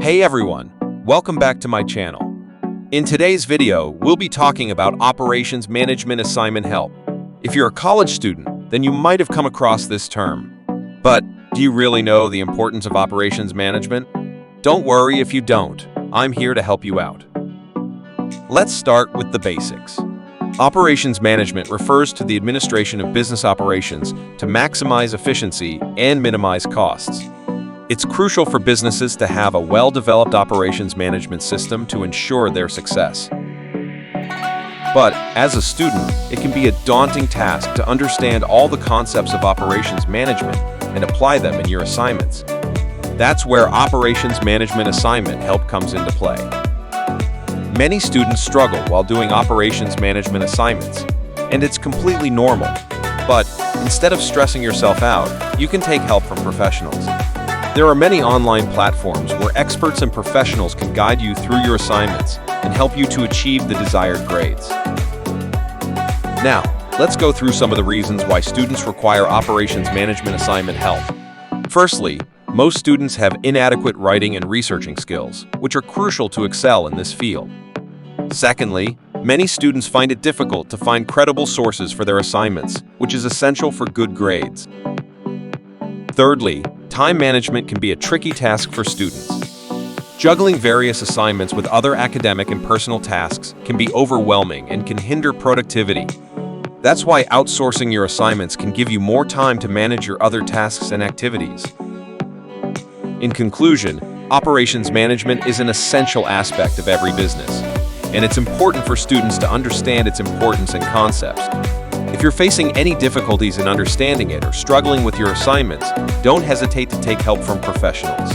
Hey everyone, welcome back to my channel. In today's video, we'll be talking about Operations Management Assignment Help. If you're a college student, then you might have come across this term. But do you really know the importance of operations management? Don't worry if you don't. I'm here to help you out. Let's start with the basics. Operations management refers to the administration of business operations to maximize efficiency and minimize costs. It's crucial for businesses to have a well-developed operations management system to ensure their success. But as a student, it can be a daunting task to understand all the concepts of operations management and apply them in your assignments. That's where Operations Management Assignment Help comes into play. Many students struggle while doing operations management assignments, and it's completely normal. But instead of stressing yourself out, you can take help from professionals. There are many online platforms where experts and professionals can guide you through your assignments and help you to achieve the desired grades. Now, let's go through some of the reasons why students require operations management assignment help. Firstly, most students have inadequate writing and researching skills, which are crucial to excel in this field. Secondly, many students find it difficult to find credible sources for their assignments, which is essential for good grades. Thirdly, time management can be a tricky task for students. Juggling various assignments with other academic and personal tasks can be overwhelming and can hinder productivity. That's why outsourcing your assignments can give you more time to manage your other tasks and activities. In conclusion, operations management is an essential aspect of every business, and it's important for students to understand its importance and concepts. If you're facing any difficulties in understanding it or struggling with your assignments, don't hesitate to take help from professionals.